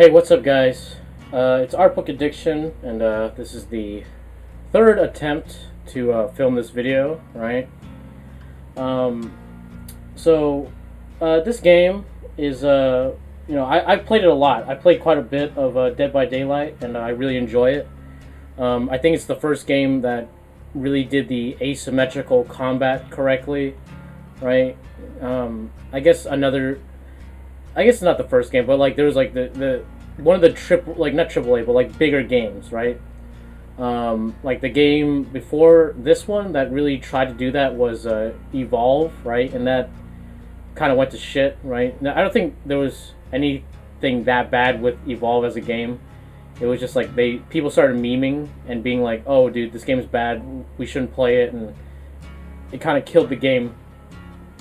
Hey, what's up, guys? It's Artbook Addiction, and this is the third attempt to film this video, right? Um, this game is, I've played it a lot. I played quite a bit of Dead by Daylight, and I really enjoy it. I think it's the first game that really did the asymmetrical combat correctly, right? I guess not the first game, but like there was like the one of the not triple A, but like bigger games, right? Like the game before this one that really tried to do that was Evolve, right? And that kind of went to shit, right? Now, I don't think there was anything that bad with Evolve as a game. It was just like people started memeing and being like, "Oh, dude, this game is bad. We shouldn't play it," and it kind of killed the game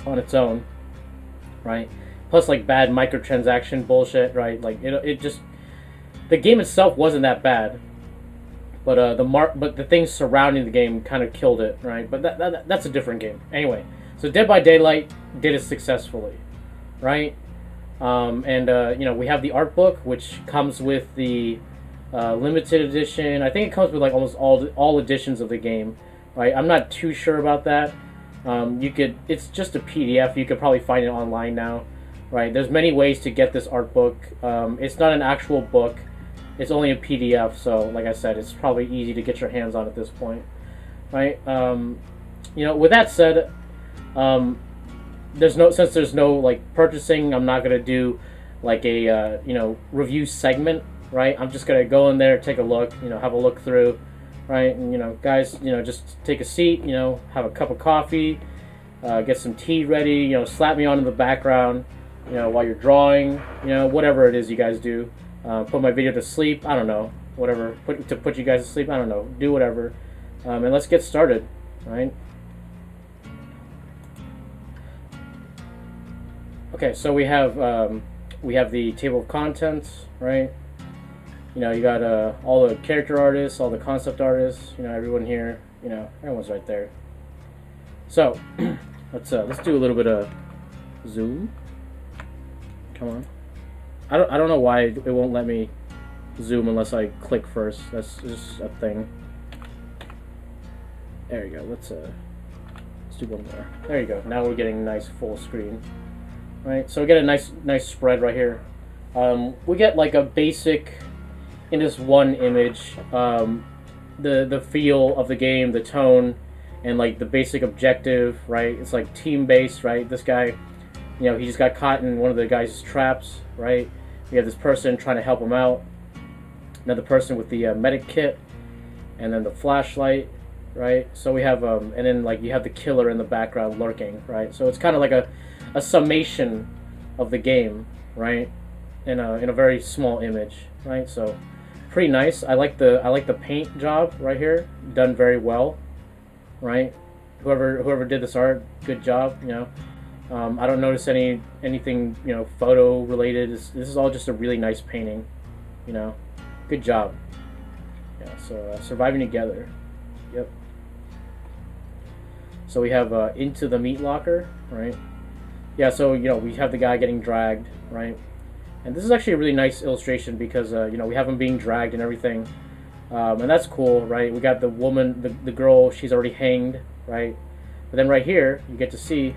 on its own, right? Plus, like bad microtransaction bullshit, right? Like it just the game itself wasn't that bad, but but the things surrounding the game kind of killed it, right? But that's a different game. Anyway, so Dead by Daylight did it successfully, right? We have the art book, which comes with the limited edition. I think it comes with like almost all editions of the game, right? I'm not too sure about that. It's just a PDF. You could probably find it online now. Right, there's many ways to get this art book. It's not an actual book. It's only a PDF, so like I said, it's probably easy to get your hands on at this point. Right? With that said, there's no like purchasing, I'm not gonna do like a review segment, right? I'm just gonna go in there, take a look, have a look through, right? And guys, just take a seat, have a cup of coffee, get some tea ready, slap me on in the background. While you're drawing, whatever it is you guys do. Put my video to sleep, I don't know, whatever, to put you guys to sleep, I don't know, do whatever. And let's get started, right? Okay, so we have the table of contents, right? You got all the character artists, all the concept artists, everyone here, everyone's right there. So, let's do a little bit of zoom. Come on. I don't know why it won't let me zoom unless I click first. That's just a thing. There you go. Let's do one more. There you go. Now we're getting nice full screen. Right? So we get a nice spread right here. We get like a basic in this one image, the feel of the game, the tone, and like the basic objective, right? It's like team based, right? This guy, he just got caught in one of the guys' traps, right? We have this person trying to help him out. Another person with the medic kit, and then the flashlight, right? So we have, and then like you have the killer in the background lurking, right? So it's kind of like a summation of the game, right? In a very small image, right? So pretty nice. I like the paint job right here, done very well, right? Whoever did this art, good job, I don't notice anything photo related. This is all just a really nice painting, good job. Yeah, so surviving together. Yep. So we have into the meat locker, right? Yeah, so we have the guy getting dragged, right? And this is actually a really nice illustration because we have him being dragged and everything, and that's cool, right? We got the woman, the girl, she's already hanged, right? But then right here you get to see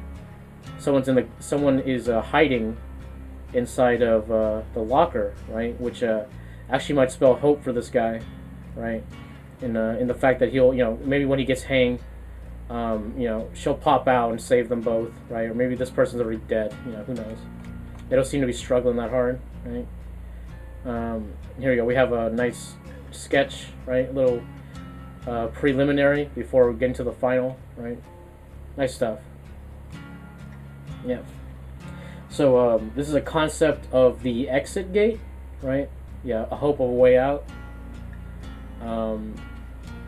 someone is hiding inside of the locker, right? Which actually might spell hope for this guy, right? In the fact that he'll, maybe when he gets hanged, she'll pop out and save them both, right? Or maybe this person's already dead, who knows? They don't seem to be struggling that hard, right? Here we go. We have a nice sketch, right? A little preliminary before we get into the final, right? Nice stuff. Yeah. So this is a concept of the exit gate, right? Yeah, a hope of a way out.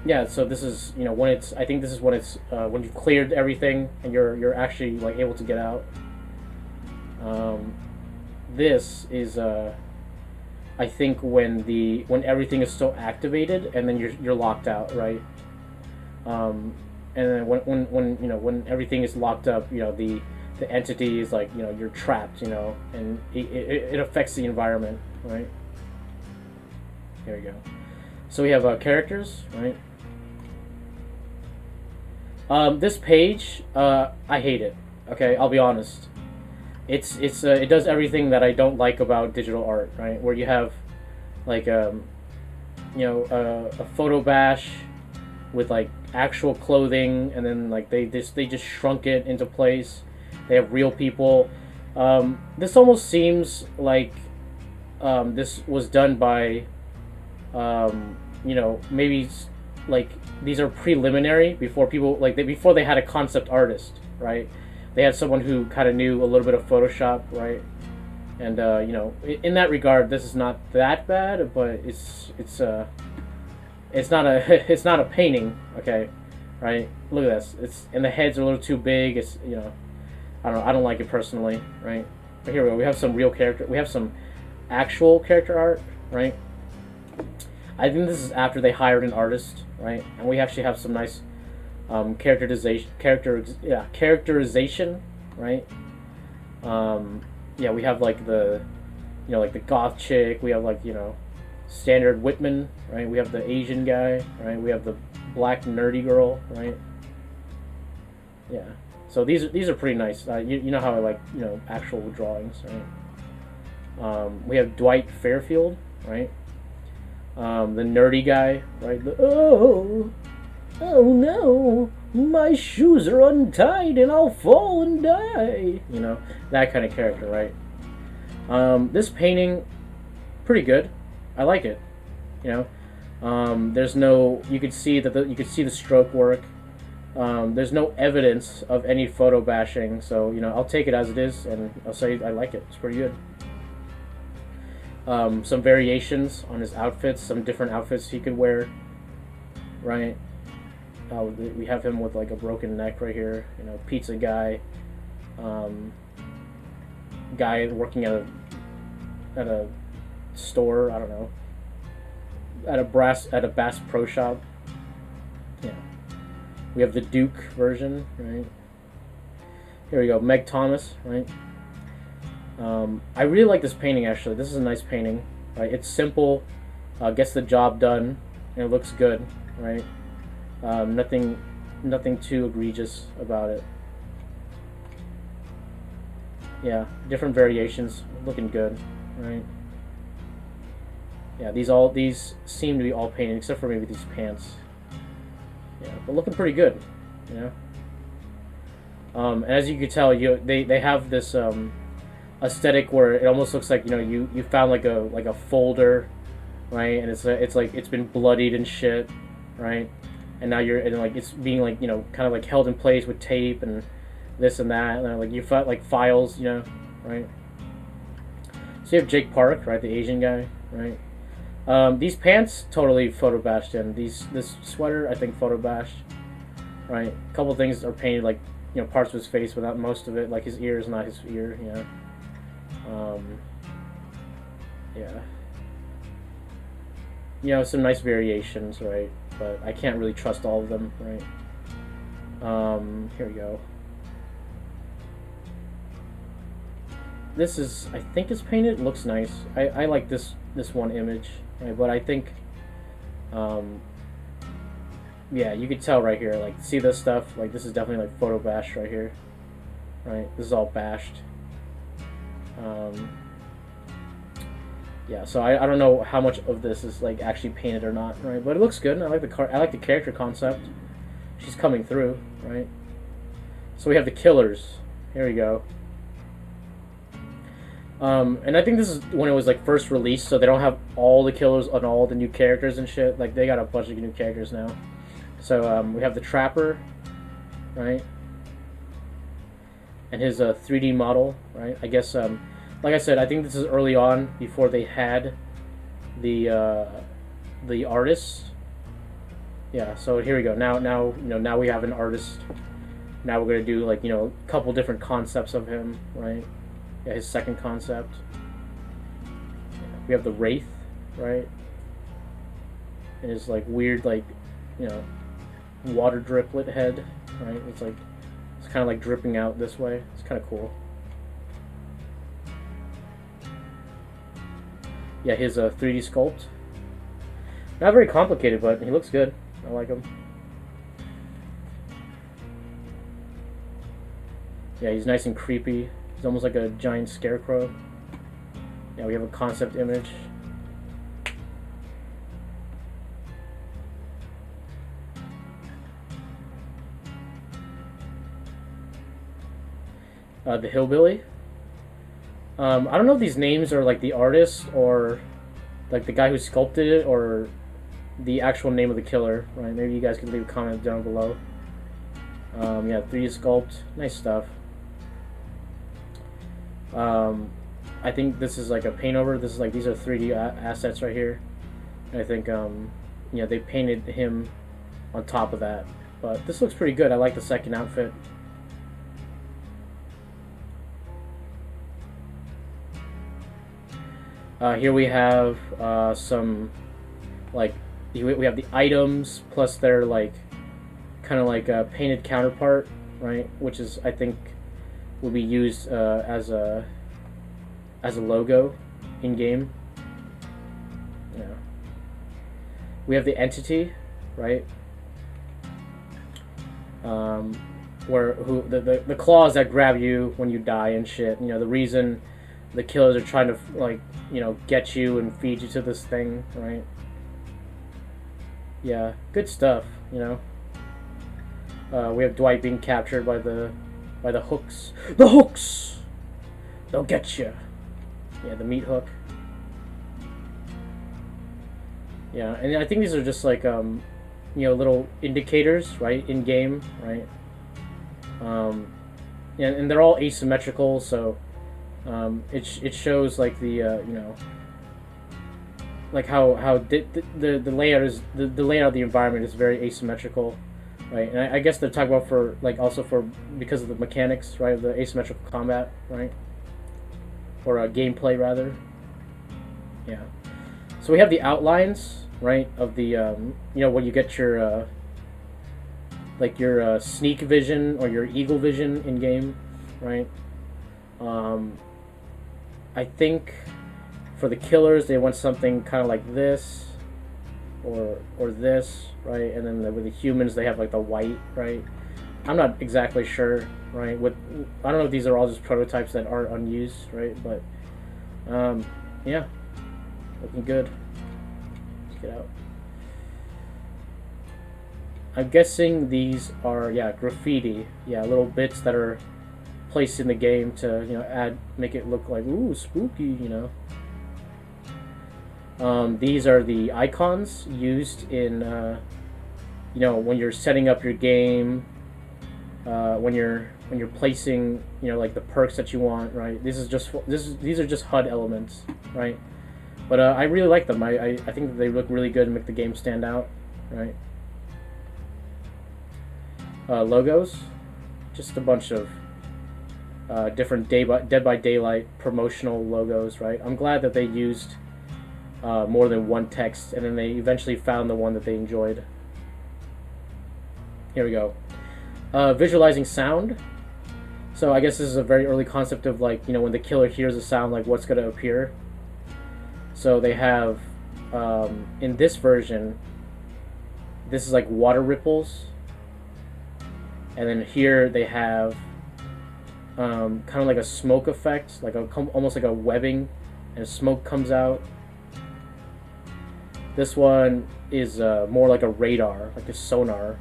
Yeah. So this is when it's. I think this is when it's when you've cleared everything and you're actually like able to get out. This is I think when everything is still activated and then you're locked out, right? And then when everything is locked up, the entity is like, you're trapped, and it affects the environment, right? Here we go. So we have characters, right? This page, I hate it. Okay, I'll be honest. It does everything that I don't like about digital art, right? Where you have like you know, a photo bash with like actual clothing, and then like they just shrunk it into place. They have real people. This almost seems like this was done by you know, maybe like these are preliminary before people like before they had a concept artist, right? They had someone who kind of knew a little bit of Photoshop, right? And you know, in that regard, this is not that bad, but it's not a it's not a painting, okay, right? Look at this. It's and the heads are a little too big. It's, you know, I don't like it personally, right? But here we go. We have some real character. We have some actual character art, right? I think this is after they hired an artist, right? And we actually have some nice characterization, right? Yeah, we have like the, you know, like the goth chick. We have like, you know, standard Whitman, right? We have the Asian guy, right? We have the black nerdy girl, right? Yeah. So these are pretty nice. You know how I like, you know, actual drawings, right? We have Dwight Fairfield, right? The nerdy guy, right? Oh no, my shoes are untied and I'll fall and die. You know, that kind of character, right? This painting, pretty good. I like it. You know, there's no. You could see that you could see the stroke work. There's no evidence of any photo bashing, so you know, I'll take it as it is, and I'll say I like it. It's pretty good. Some variations on his outfits, some different outfits he could wear, right? We have him with like a broken neck right here, you know, pizza guy, guy working at a store, I don't know, at a Bass Pro Shop. Yeah, we have the Duke version, right? Here we go, Meg Thomas, right? I really like this painting, actually. This is a nice painting, right? It's simple, gets the job done, and it looks good, right? Nothing too egregious about it. Yeah, different variations, looking good, right? Yeah, these seem to be all painted, except for maybe these pants. Yeah, but looking pretty good, you know? As you can tell, they have this, aesthetic where it almost looks like, you know, you found like a folder, right? And it's like it's been bloodied and shit, right? And now like it's being like, you know, kind of like held in place with tape and this and that, and like you found like files, you know, right? So you have Jake Park, right, the Asian guy, right? These pants totally photo bashed in. This sweater I think photo bashed, right? A couple things are painted, like, you know, parts of his face, but not most of it. Like his ear is not his ear, you know. Yeah, you know, some nice variations, right? But I can't really trust all of them, right? Here we go. This is, I think it's painted. It looks nice. I like this one image, right? But I think, yeah, you could tell right here. Like, see this stuff? Like, this is definitely like photo bash right here, right? This is all bashed. Yeah, so I don't know how much of this is like actually painted or not, right? But it looks good. And I like the character concept. She's coming through, right? So we have the killers. Here we go. And I think this is when it was like first released, so they don't have all the killers on all the new characters and shit. Like, they got a bunch of new characters now. So we have the Trapper, right? And his 3D model, right? I guess, like I said, I think this is early on, before they had the artists. Yeah, so here we go. Now, you know, now we have an artist. Now we're gonna do, like, you know, a couple different concepts of him, right? Yeah, his second concept. Yeah, we have the Wraith, right? And his like weird, like, you know, water driplet head, right? It's like, it's kind of like dripping out this way. It's kind of cool. Yeah, his 3D sculpt. Not very complicated, but he looks good. I like him. Yeah, he's nice and creepy. He's almost like a giant scarecrow. Yeah, we have a concept image. The Hillbilly. I don't know if these names are like the artist or like the guy who sculpted it or the actual name of the killer, right? Maybe you guys can leave a comment down below. Yeah, 3D sculpt, nice stuff. I think this is like a paint over. This is like, these are 3D assets right here. And I think, yeah, they painted him on top of that. But this looks pretty good. I like the second outfit. Here we have some, like, we have the items plus their, like, kind of like a painted counterpart, right? Which is, I think, will be used as a logo in game. Yeah. We have the entity, right? Where the claws that grab you when you die and shit. You know, the reason the killers are trying to, like, you know, get you and feed you to this thing, right? Yeah, good stuff, you know. We have Dwight being captured by the hooks. The hooks! They'll get you. Yeah, the meat hook. Yeah, and I think these are just like, you know, little indicators, right, in game, right? And they're all asymmetrical, so it shows like the you know, like how the layout is the layout of the environment is very asymmetrical, right? And I guess they're talking about for like also for because of the mechanics, right, of the asymmetrical combat, right, or gameplay rather. Yeah. So we have the outlines, right, of the you know, when you get your like your sneak vision or your eagle vision in game, right? I think for the killers they want something kind of like this, or this, right? And then with the humans they have like the white, right? I'm not exactly sure, right? I don't know if these are all just prototypes that are unused, right? But yeah, looking good. Let's get out. I'm guessing these are, yeah, graffiti, yeah, little bits that are placed in the game to, you know, make it look like, ooh, spooky, you know. These are the icons used in, you know, when you're setting up your game, when you're placing, you know, like the perks that you want, right? These are just HUD elements, right? But I really like them. I think that they look really good and make the game stand out, right? Logos, just a bunch of different Dead by Daylight promotional logos, right? I'm glad that they used more than one text, and then they eventually found the one that they enjoyed. Here we go. Visualizing sound. So I guess this is a very early concept of, like, you know, when the killer hears a sound, like what's going to appear. So they have, in this version, this is like water ripples. And then here they have kind of like a smoke effect, like almost like a webbing, and smoke comes out. This one is more like a radar, like a sonar.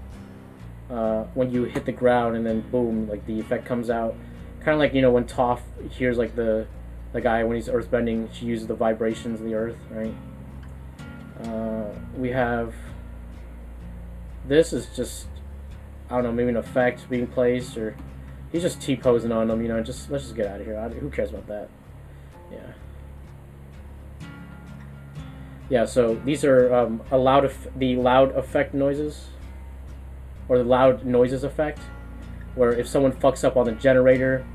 When you hit the ground and then boom, like the effect comes out. Kind of like, you know, when Toph hears like the guy when he's earthbending, she uses the vibrations of the earth, right? We have, this is just, I don't know, maybe an effect being placed, or he's just T-posing on them, you know. Let's just get out of here. Who cares about that? Yeah. Yeah. So these are the loud effect noises, or the loud noises effect, where if someone fucks up on the generator,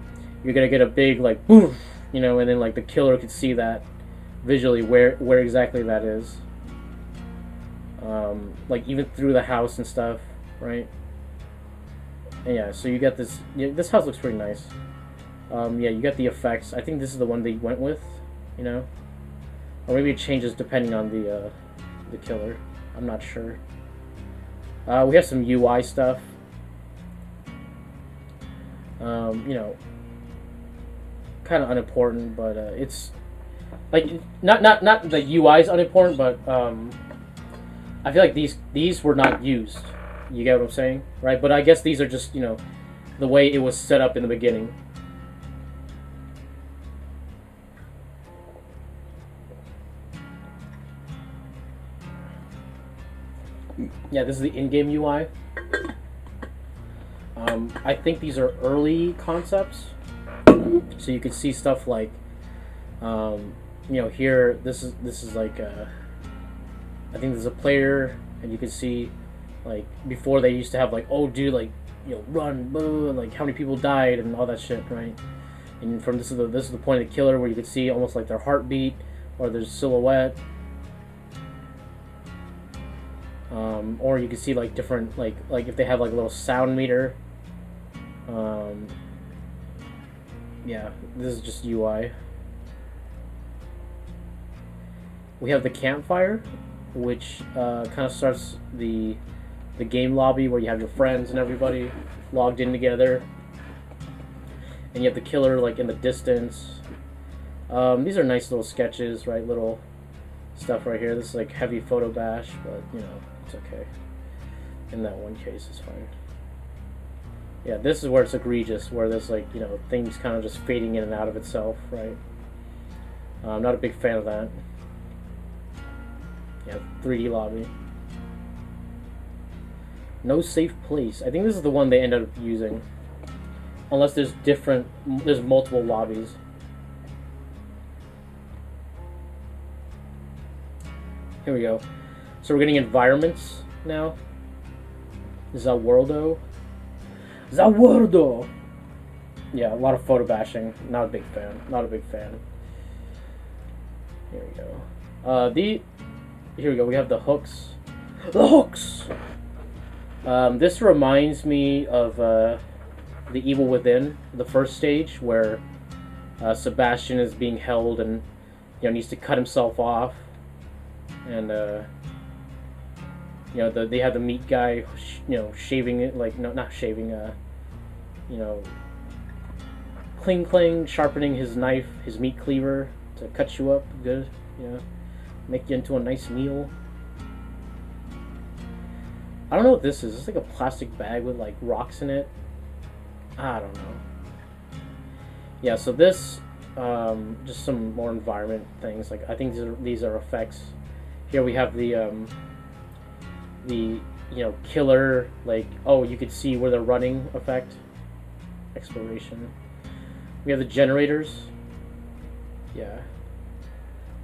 you're gonna get a big like boom, you know, and then like the killer could see that visually where exactly that is, like even through the house and stuff, right? And yeah, so you get this. Yeah, this house looks pretty nice. Yeah, you get the effects. I think this is the one they went with, you know, or maybe it changes depending on the killer. I'm not sure. We have some UI stuff. You know, kind of unimportant, but it's like not the UI is unimportant, but I feel like these were not used. You get what I'm saying, right? But I guess these are just, you know, the way it was set up in the beginning. Yeah, this is the in-game UI. I think these are early concepts, so you can see stuff like, you know, here this is like I think there's a player, and you can see like before they used to have like, oh dude, like, you know, run, blah, like how many people died and all that shit, right? And from this is the point of the killer, where you can see almost like their heartbeat or their silhouette. Or you can see like different like if they have like a little sound meter. Yeah, this is just UI. We have the campfire, which kind of starts the game lobby where you have your friends and everybody logged in together, and you have the killer like in the distance. These are nice little sketches, right? Little stuff right here. This is like heavy photo bash, but you know, it's okay. In that one case, it's fine. Yeah, this is where it's egregious, where there's like, you know, things kind of just fading in and out of itself, right? I'm not a big fan of that. Yeah, 3D lobby. No safe place. I think this is the one they end up using. Unless there's multiple lobbies. Here we go. So we're getting environments now. Zawordo. Yeah, a lot of photo bashing. Not a big fan. Not a big fan. Here we go. Here we go. We have the hooks. The hooks. This reminds me of The Evil Within, the first stage, where Sebastian is being held and, you know, needs to cut himself off, and you know, they have the meat guy, you know, shaving it, like, no, not shaving, you know, cling, sharpening his knife, his meat cleaver to cut you up good, you know, make you into a nice meal. I don't know what this is. It's like a plastic bag with like rocks in it. I don't know. Yeah, so this, just some more environment things. Like, I think these are effects. Here we have the you know, killer, like, oh, you could see where they're running effect. Exploration. We have the generators. Yeah.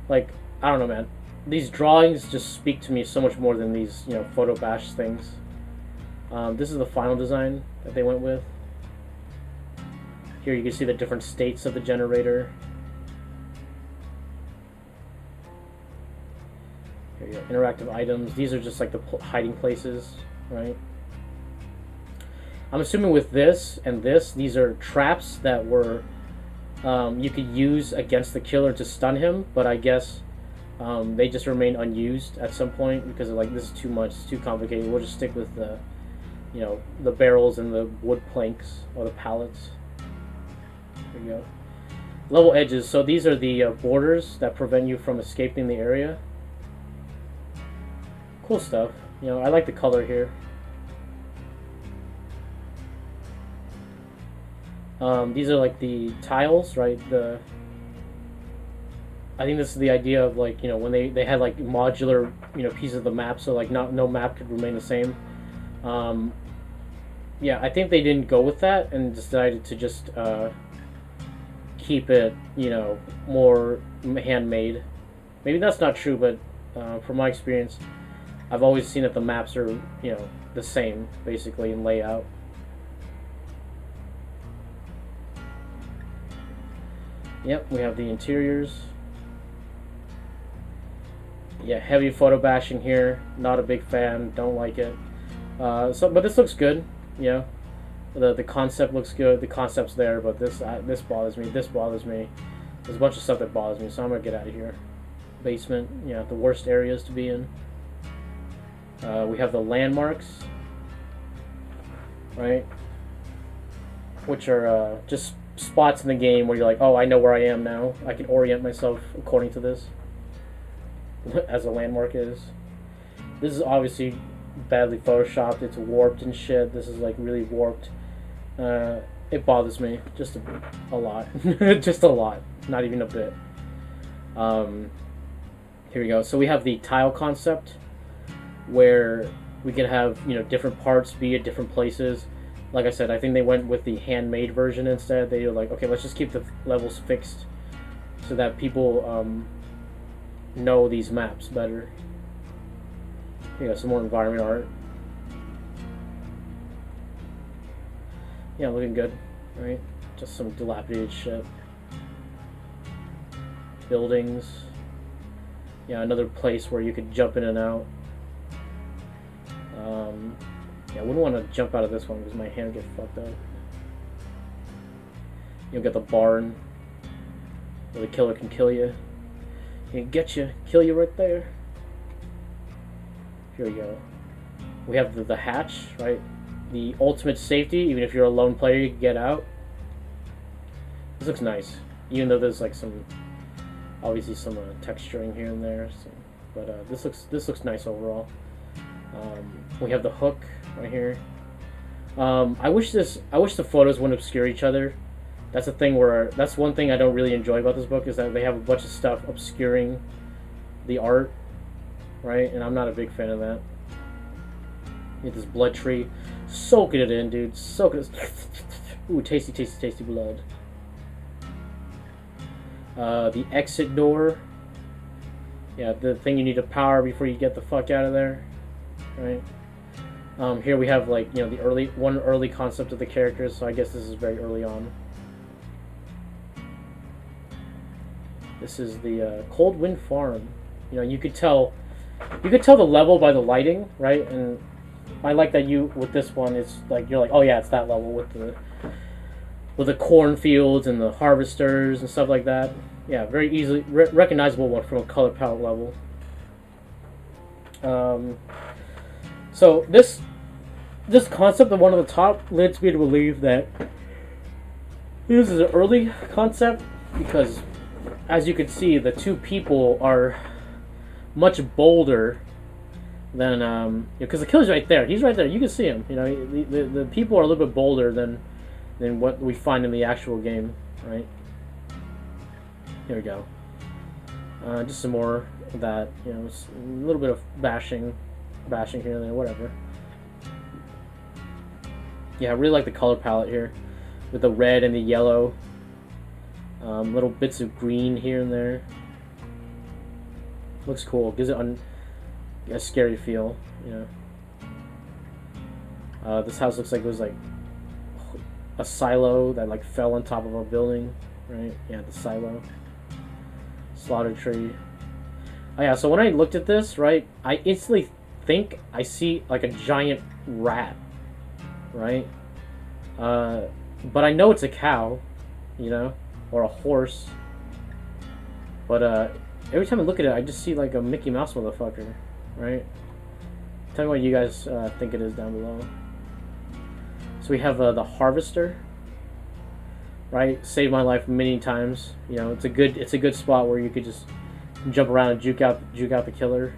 Like, I don't know, man. These drawings just speak to me so much more than these, you know, photo bash things. This is the final design that they went with. Here you can see the different states of the generator. Here you go, interactive items. These are just like the hiding places, right? I'm assuming with this and this, these are traps that were you could use against the killer to stun him, but I guess they just remain unused at some point because of, like, this is too much, it's too complicated. We'll just stick with the, you know, the barrels and the wood planks or the pallets. There you go. Level edges. So these are the borders that prevent you from escaping the area. Cool stuff. You know, I like the color here. These are like the tiles, right? I think this is the idea of, like, you know, when they had like modular, you know, pieces of the map, so like no map could remain the same. Yeah, I think they didn't go with that and decided to just keep it, you know, more handmade. Maybe that's not true, but from my experience, I've always seen that the maps are, you know, the same basically in layout. Yep, we have the interiors. Yeah, heavy photo bashing here. Not a big fan. Don't like it. But this looks good. You know, the concept looks good. The concept's there, but this bothers me. This bothers me. There's a bunch of stuff that bothers me, so I'm gonna get out of here. Basement. Yeah, the worst areas to be in. We have the landmarks, right? Which are just spots in the game where you're like, oh, I know where I am now. I can orient myself according to this, as a landmark is. This is obviously badly photoshopped. It's warped and shit. This is like really warped. It bothers me just a lot. Just a lot. Not even a bit. Here we go. So we have the tile concept, where we can have, you know, different parts be at different places. Like I said, I think they went with the handmade version instead. They were like, okay, let's just keep the levels fixed so that people know these maps better. Here you go, some more environment art. Yeah, looking good, right? Just some dilapidated shit. Buildings. Yeah, another place where you could jump in and out. Yeah, I wouldn't want to jump out of this one because my hand would get fucked up. You'll get the barn where the killer can kill you. He can get you, kill you right there. Here we go. We have the hatch, right? The ultimate safety, even if you're a lone player, you can get out. This looks nice, even though there's like some, obviously some texturing here and there. So, but this looks nice overall. We have the hook right here. I wish the photos wouldn't obscure each other. That's that's one thing I don't really enjoy about this book, is that they have a bunch of stuff obscuring the art, right? And I'm not a big fan of that. You get this blood tree, soaking it in, dude. Soaking it. Ooh, tasty, tasty, tasty blood. The exit door. Yeah, the thing you need to power before you get the fuck out of there, right? Here we have, like, you know, the early concept of the characters, so I guess this is very early on. This is the Cold Wind Farm. You know, you could tell the level by the lighting, right? And I like that with this one, it's like, you're like, oh yeah, it's that level with the cornfields and the harvesters and stuff like that. Yeah, very easily recognizable one from a color palette level. So this concept of one of the top leads me to believe that this is an early concept, because as you can see, the two people are much bolder than because the killer's right there. He's right there. You can see him. You know, the people are a little bit bolder than what we find in the actual game, right? Here we go. Just some more of that. You know, a little bit of bashing here and there, whatever. Yeah, I really like the color palette here, with the red and the yellow. Little bits of green here and there. Looks cool. Gives it a scary feel, you know. This house looks like it was like a silo that like fell on top of a building, right? Yeah, the silo. Slaughter tree. Oh yeah, so when I looked at this, right, I instantly think I see like a giant rat, right? But I know it's a cow, you know, or a horse. But every time I look at it, I just see like a Mickey Mouse motherfucker, right? Tell me what you guys think it is down below. So we have the harvester, right? Saved my life many times. You know, it's a good spot where you could just jump around and juke out the killer.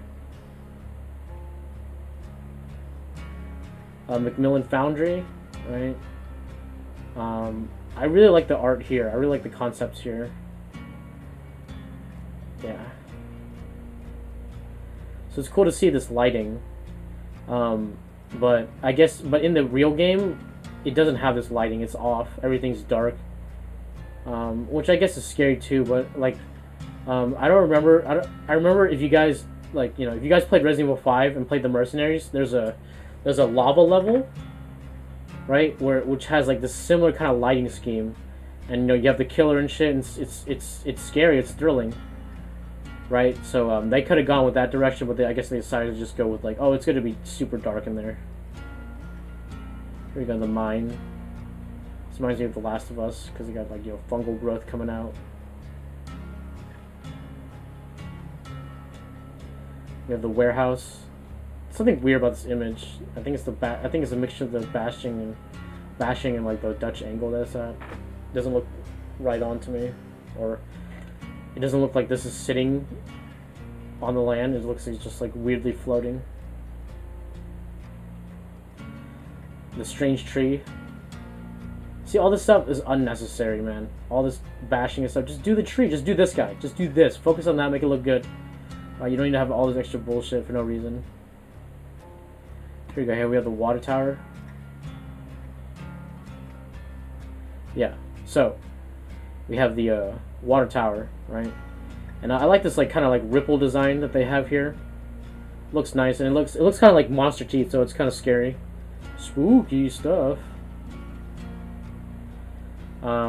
Macmillan Foundry, right? I really like the art here. I really like the concepts here. Yeah. So it's cool to see this lighting. But in the real game, it doesn't have this lighting. It's off. Everything's dark. Which I guess is scary too. But like, I remember if you guys if you guys played Resident Evil 5 and played the Mercenaries, there's a lava level, right, which has like this similar kind of lighting scheme, and you know, you have the killer and shit, and it's scary, it's thrilling, right? So they could have gone with that direction, but I guess they decided to just go with like, oh, it's going to be super dark in there. Here we go, the mine. This reminds me of The Last of Us, because you got like, you know, fungal growth coming out. We have the warehouse. something weird about this image. I think it's I think it's a mixture of the bashing and like the Dutch angle that's at. It doesn't look right on to me, or it doesn't look like this is sitting on the land. It looks like it's just like weirdly floating. The strange tree. See, all this stuff is unnecessary, man. All this bashing and stuff. Just do the tree. Just do this guy. Just do this. Focus on that. Make it look good. You don't need to have all this extra bullshit for no reason. Here we go. Here we have the water tower. Yeah. So we have the water tower, right? And I like this like kind of like ripple design that they have here. Looks nice, and it looks kind of like monster teeth, so it's kind of scary. Spooky stuff.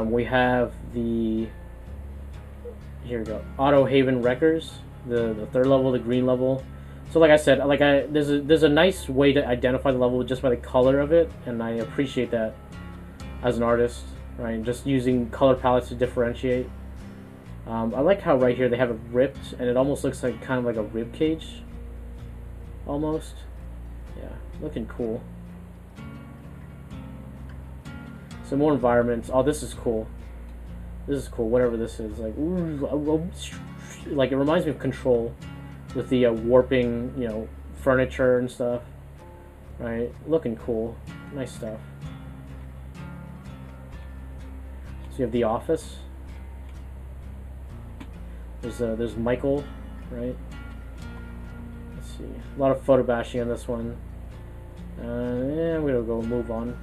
We have the, here we go, Auto Haven Wreckers, the third level, the green level. So like I said, there's a nice way to identify the level just by the color of it, and I appreciate that as an artist, right? Just using color palettes to differentiate. I like how right here they have it ripped, and it almost looks like kind of like a rib cage, almost. Yeah, looking cool. Some more environments. Oh, this is cool. This is cool. Whatever this is, like, ooh, like it reminds me of Control, with the warping, you know, furniture and stuff. Right, looking cool. Nice stuff. So you have The Office. There's Michael, right? Let's see. A lot of photo bashing on this one. Yeah, we're gonna go move on.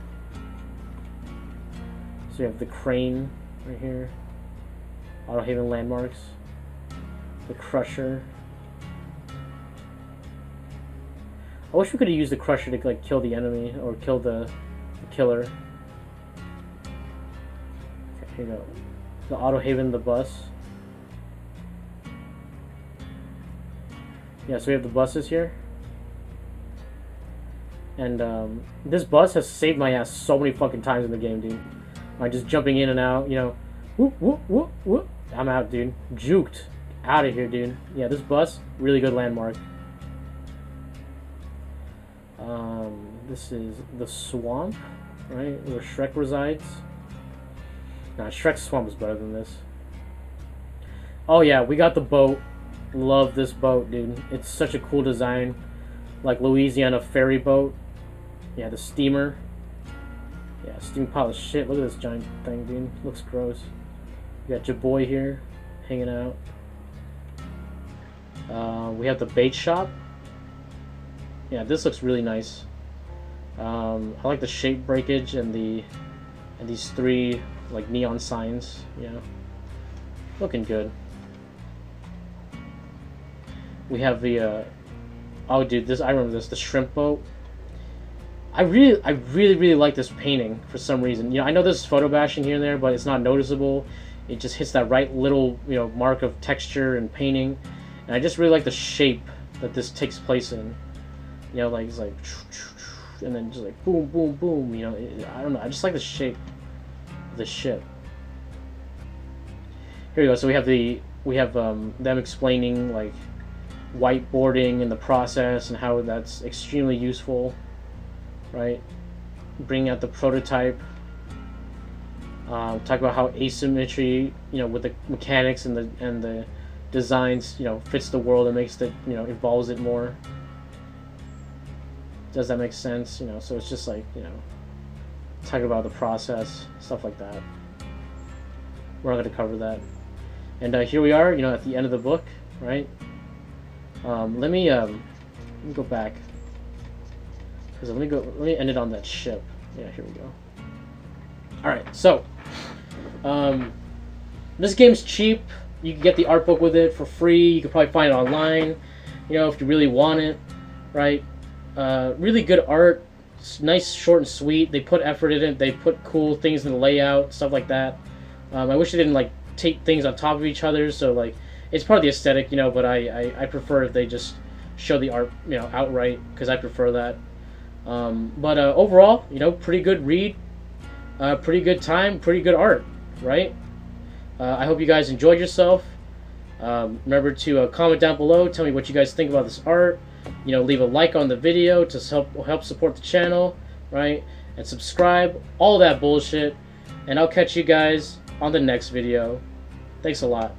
So you have the crane right here. Auto Haven landmarks. The crusher. I wish we could have used the crusher to like kill the enemy or kill the killer. Okay, here you go. The Auto Haven, the bus. Yeah, so we have the buses here. And this bus has saved my ass so many fucking times in the game, dude. Like just jumping in and out, you know. Whoop, whoop, whoop, whoop. I'm out, dude. Juked. Out of here, dude. Yeah, this bus, really good landmark. This is the swamp, right? Where Shrek resides. Nah, Shrek's swamp is better than this. Oh yeah, we got the boat. Love this boat, dude. It's such a cool design. Like Louisiana ferry boat. Yeah, the steamer. Yeah, steam pile of shit. Look at this giant thing, dude. Looks gross. You got your boy here, hanging out. We have the bait shop. Yeah, this looks really nice. I like the shape breakage and these three like neon signs. You know, looking good. We have the oh, dude, I remember this. The shrimp boat. I really like this painting for some reason. You know, I know there's photo bashing here and there, but it's not noticeable. It just hits that right little, you know, mark of texture and painting, and I just really like the shape that this takes place in. You know, like it's like, and then just like boom, boom, boom. You know, I don't know. I just like the shape of the ship. Here we go. So we have them explaining like whiteboarding and the process and how that's extremely useful. Right, bringing out the prototype. Talk about how asymmetry, you know, with the mechanics and the designs, you know, fits the world and makes it, you know, evolves it more. Does that make sense? You know, so it's just like, you know, talk about the process, stuff like that. We're not going to cover that. And here we are, you know, at the end of the book, right? Let me go back. Because let me end it on that ship. Yeah, here we go. Alright, so this game's cheap. You can get the art book with it for free. You can probably find it online, you know, if you really want it, right? Really good art. It's nice, short and sweet. They put effort in it. They put cool things in the layout, stuff like that. I wish they didn't like take things on top of each other, so like it's part of the aesthetic, you know, but I prefer if they just show the art, you know, outright, because I prefer that. But overall, you know, pretty good read, pretty good time, pretty good art, right? I hope you guys enjoyed yourself. Remember to comment down below, tell me what you guys think about this art. leave a like on the video to help support the channel, right? And subscribe, all that bullshit. And I'll catch you guys on the next video. Thanks a lot.